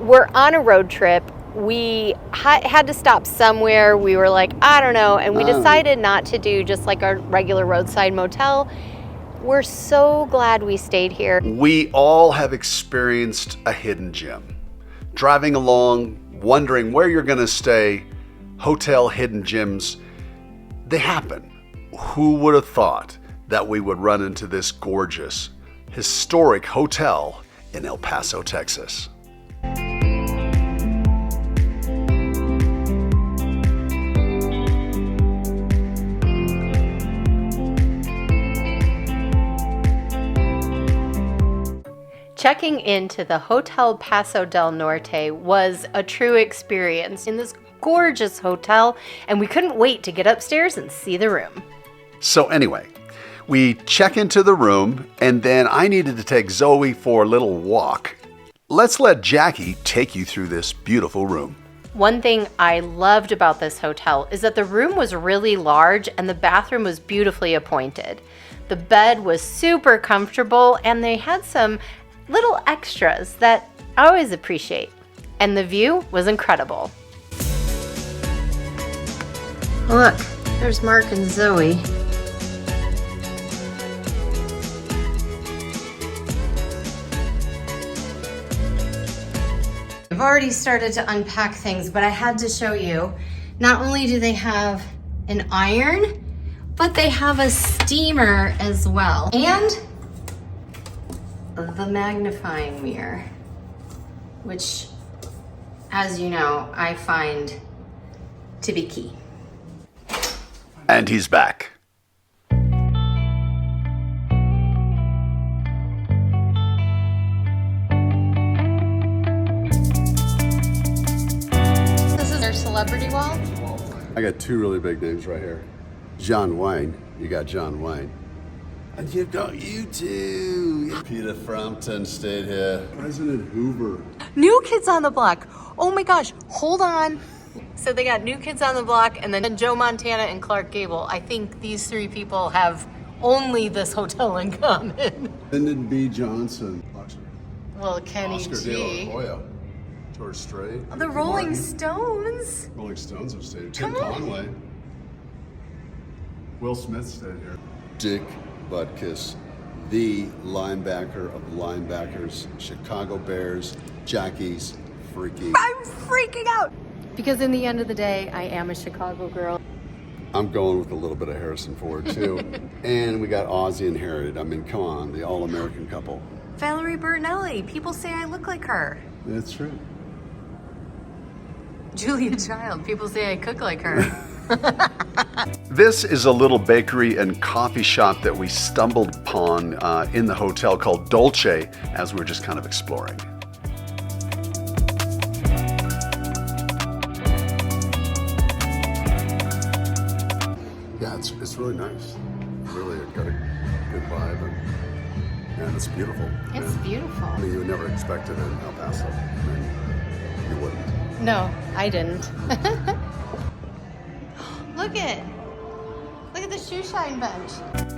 we're on a road trip. We had to stop somewhere. We were like, I don't know. And we decided not to do just like our regular roadside motel. We're so glad we stayed here. We all have experienced a hidden gem. Driving along, wondering where you're gonna stay, hotel hidden gems, they happen. Who would have thought that we would run into this gorgeous, historic hotel in El Paso, Texas? Checking into the Hotel Paso Del Norte was a true experience in this gorgeous hotel, and we couldn't wait to get upstairs and see the room. So anyway, we check into the room, and then I needed to take Zoe for a little walk. Let's let Jackie take you through this beautiful room. One thing I loved about this hotel is that the room was really large and the bathroom was beautifully appointed. The bed was super comfortable, and they had some little extras that I always appreciate. And the view was incredible. Look, there's Mark and Zoe. I've already started to unpack things, but I had to show you. Not only do they have an iron, but they have a steamer as well. And the magnifying mirror, which, as you know, I find to be key. And he's back. This is their celebrity wall. I got two really big names right here. John Wayne, you got John Wayne. And you've got you too. Peter Frampton stayed here. President Hoover. New Kids on the Block. Oh my gosh, hold on. So they got New Kids on the Block and then Joe Montana and Clark Gable. I think these three people have only this hotel in common. Lyndon B. Johnson. Well, Kenny Oscar G. De La Hoya. George Strait. The Rolling Stones. Rolling Stones have stayed here. Tim Conway. Will Smith stayed here. Dick Butkus, the linebacker of linebackers, Chicago Bears, Jackie's freaking. I'm freaking out. Because in the end of the day, I am a Chicago girl. I'm going with a little bit of Harrison Ford too. And we got Ozzy and Harriet. I mean, come on, the all-American couple. Valerie Bertinelli. People say I look like her. That's true. Julia Child. People say I cook like her. This is a little bakery and coffee shop that we stumbled upon in the hotel called Dolce as we were just kind of exploring. Yeah, it's really nice. Really got a good vibe, and it's beautiful. It's beautiful. I mean, you would never expect it in El Paso. I mean, you wouldn't. No, I didn't. Look at the shoe shine bench.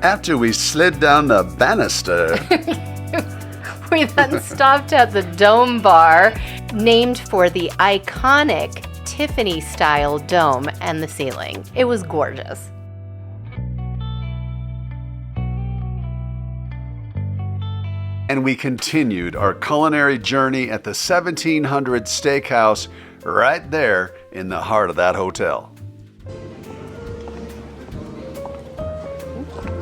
After we slid down the banister, We then stopped at the Dome Bar, named for the iconic Tiffany-style dome and the ceiling. It was gorgeous. and we continued our culinary journey at the 1700 Steakhouse right there in the heart of that hotel.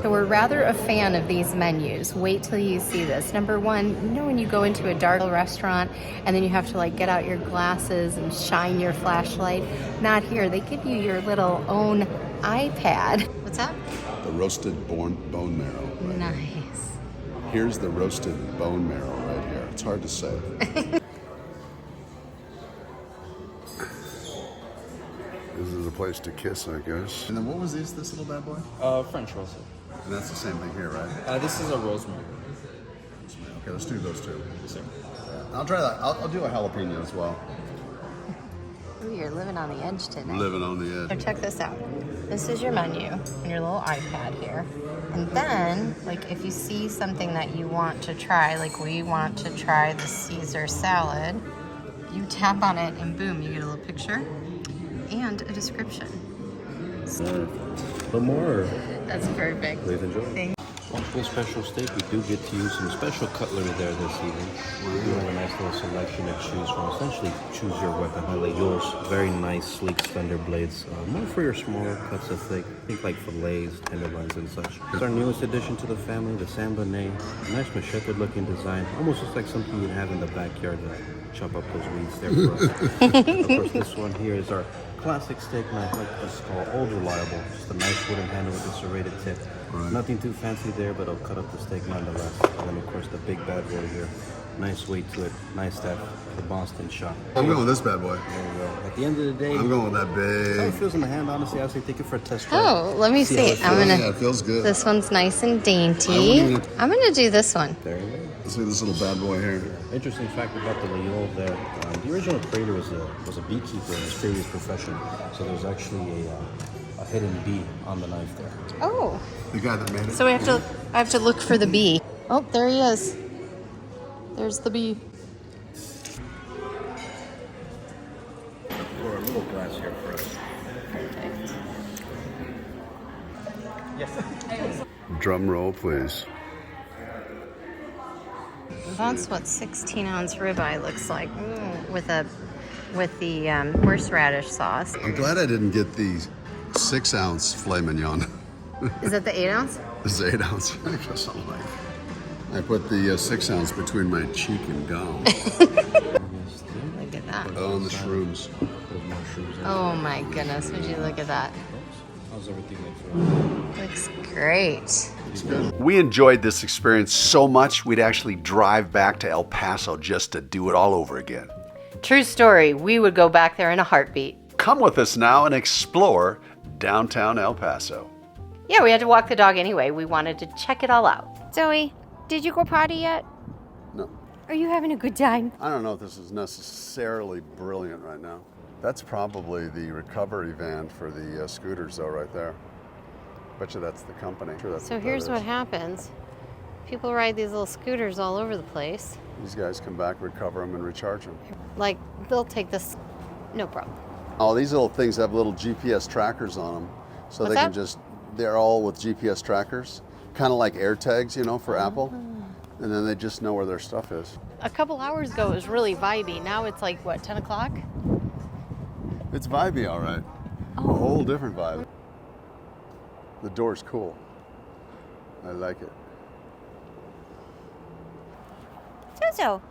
So we're rather a fan of these menus. Wait till you see this. Number one, you know when you go into a dark restaurant and then you have to like get out your glasses and shine your flashlight? Not here. They give you your little own iPad. What's that? The roasted bone marrow. Right Nice. here. Here's the roasted bone marrow right here. It's hard to say. This is a place to kiss, I guess. And then what was this little bad boy? French roasted. And that's the same thing here, right? This is a rosemary. Okay, let's do those two. Yes, sir. I'll try that. I'll do a jalapeno as well. Ooh, you're living on the edge today. Living on the So edge. check this out. This is your menu and your little iPad here. And then, like, if you see something that you want to try, like we want to try the Caesar salad, You tap on it and boom, you get a little picture and a description. No more. That's perfect. Please enjoy. Thank Wonderful special steak. We do get to use some special cutlery there this evening. We do have a nice little selection to choose from. Essentially, choose your weapon. Yours, very nice, sleek, slender blades. More for your smaller cuts of steak. Think like fillets, tenderloins, and such. It's our newest addition to the family, the San Bonnet. Nice machete-looking design. Almost looks like something you'd have in the backyard to chop up those weeds there for us. Of course, this one here is our classic steak knife, like this is called Old Reliable. Just a nice wooden handle with a serrated tip. Right. Nothing too fancy there, but it'll cut up the steak nonetheless. And then, of course, the big bad boy here. Nice weight to it. Nice stuff. The Boston shot. I'm going with this bad boy. There we go. At the end of the day, I'm going with that big. how it feels in the hand, honestly, I say take it for a test drive. Oh, let me see. Yeah, it feels good. This one's nice and dainty. I'm gonna do this one. There you go. Let's see this little bad boy here. Interesting fact about the Leol there. The original creator was a beekeeper in his previous profession. So there's actually a hidden bee on the knife there. Oh. The guy that made it. So I have to look for the bee. Oh, there he is. There's the bee. Pour a little glass here for us. Yes. Drum roll, please. That's what 16-ounce ribeye looks like. With the horseradish sauce. I'm glad I didn't get the 6-ounce filet mignon. Is that the 8-ounce? This is 8 ounce. Because I'm like, I put the 6 ounce between my cheek and gum. Look at that. Oh, and the shrooms. Oh my goodness, would you look at that? How's everything like Looks great. We enjoyed this experience so much, we'd actually drive back to El Paso just to do it all over again. True story, we would go back there in a heartbeat. Come with us now and explore downtown El Paso. Yeah, we had to walk the dog anyway. We wanted to check it all out. Zoe, did you go potty yet? No. Are you having a good time? I don't know if this is necessarily brilliant right now. That's probably the recovery van for the scooters, though, right there. Bet you that's the company. Sure, that's So here's what happens. People ride these little scooters all over the place. These guys come back, recover them, and recharge them. Like, they'll take this, no problem. Oh, these little things have little GPS trackers on them. So What's they can that? just, they're all with GPS trackers. Kind of like air tags, you know, for Apple. And then they just know where their stuff is. A couple hours ago, it was really vibey. Now it's like, what, 10 o'clock? It's vibey, all right. A whole different vibe. The door's cool. I like it. Zozo,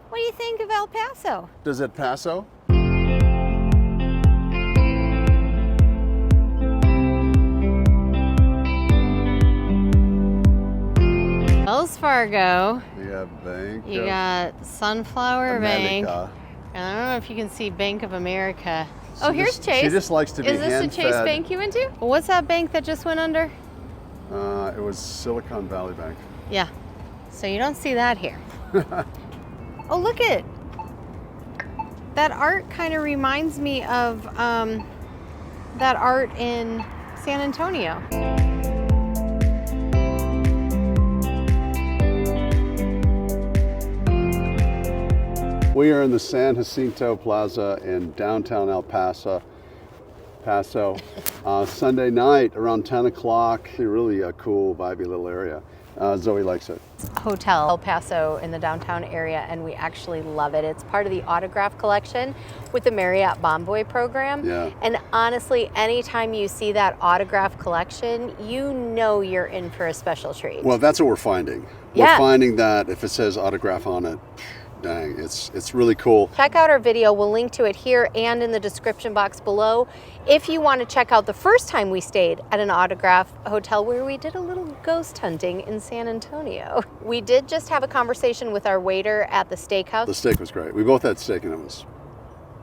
what do you think of El Paso? Does it Paso? Wells Fargo. You got Bank. You of got Sunflower Bank. America. And I don't know if you can see Bank of America. Oh, here's just- Chase. she just likes to be Is this the Chase hand-fed. Bank you went to? What's that bank that just went under? It was Silicon Valley Bank. Yeah. So you don't see that here. Oh, look it. That art kind of reminds me of that art in San Antonio. We are in the San Jacinto Plaza in downtown El Paso. Sunday night around 10 o'clock. Really a cool, vibey little area. Zoe likes it. Hotel El Paso in the downtown area, and we actually love it. It's part of the Autograph Collection with the Marriott Bonvoy program. Yeah. And honestly, anytime you see that Autograph Collection, you know you're in for a special treat. Well, that's what we're finding. Yeah. We're finding that if it says autograph on it, dang, it's really cool. Check out our video. We'll link to it here and in the description box below. If you want to check out the first time we stayed at an Autograph hotel where we did a little ghost hunting in San Antonio. We did just have a conversation with our waiter at the Steakhouse. The steak was great. We both had steak and it was,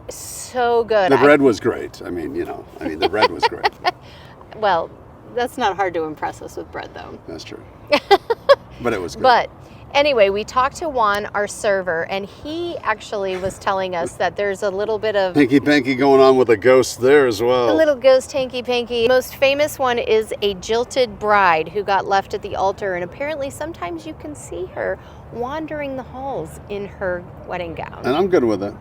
So good. the bread was great. I mean, the bread was great. Well, that's not hard to impress us with bread though. That's true. But it was good. But Anyway, we talked to Juan, our server, and he actually was telling us that there's a little bit of Hanky-panky going on with a ghost there as well. a little ghost hanky-panky. Most famous one is a jilted bride who got left at the altar, and apparently sometimes you can see her wandering the halls in her wedding gown. And I'm good with it.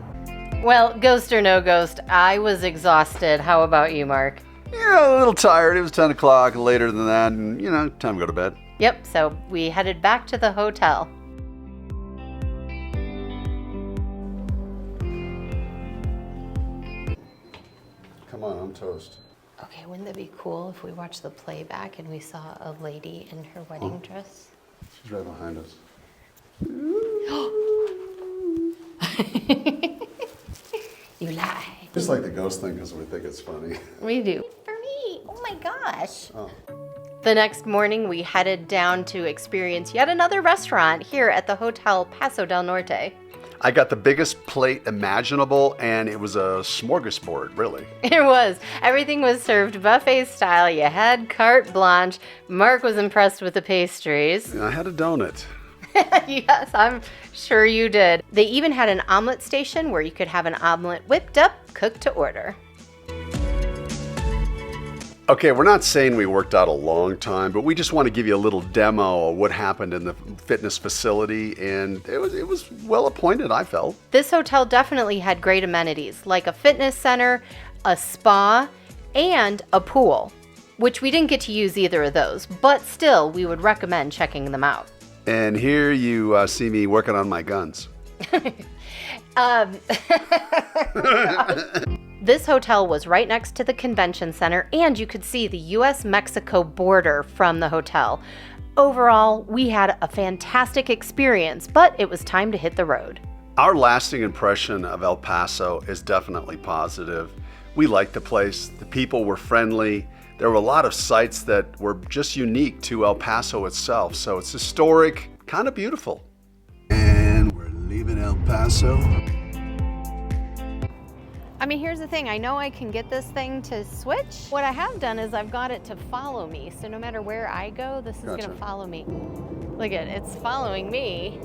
Well, ghost or no ghost, I was exhausted. How about you, Mark? Yeah, a little tired. It was 10 o'clock, later than that, and, time to go to bed. Yep, so we headed back to the hotel. Come on, I'm toast. Okay, wouldn't that be cool if we watched the playback and we saw a lady in her wedding dress? She's right behind us. You lie. Just like the ghost thing because we think it's funny. We do. For me. Oh my gosh. Oh. The next morning, we headed down to experience yet another restaurant here at the Hotel Paso Del Norte. I got the biggest plate imaginable, and it was a smorgasbord, really. It was. Everything was served buffet style. You had carte blanche. Mark was impressed with the pastries. I had a donut. Yes, I'm sure you did. They even had an omelet station where you could have an omelet whipped up, cooked to order. Okay, we're not saying we worked out a long time, but we just want to give you a little demo of what happened in the fitness facility, and it was well appointed, I felt. This hotel definitely had great amenities, like a fitness center, a spa, and a pool, which we didn't get to use either of those, but still, we would recommend checking them out. And here you see me working on my guns. This hotel was right next to the convention center, and you could see the U.S.-Mexico border from the hotel. Overall, we had a fantastic experience, but it was time to hit the road. Our lasting impression of El Paso is definitely positive. We liked the place. The people were friendly. There were a lot of sites that were just unique to El Paso itself, so it's historic, kind of beautiful. And we're leaving El Paso. I mean, here's the thing. I know I can get this thing to switch. What I have done is I've got it to follow me. So no matter where I go, this is Gotcha. going to follow me. Look at it. It's following me.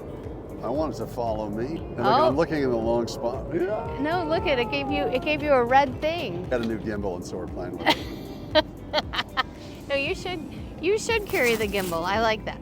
I want it to follow me. And Oh. I'm looking in the long spot. Yeah. No, look at it. It gave you a red thing. Got a new gimbal, and so we're playing with it. No, you should carry the gimbal. I like that.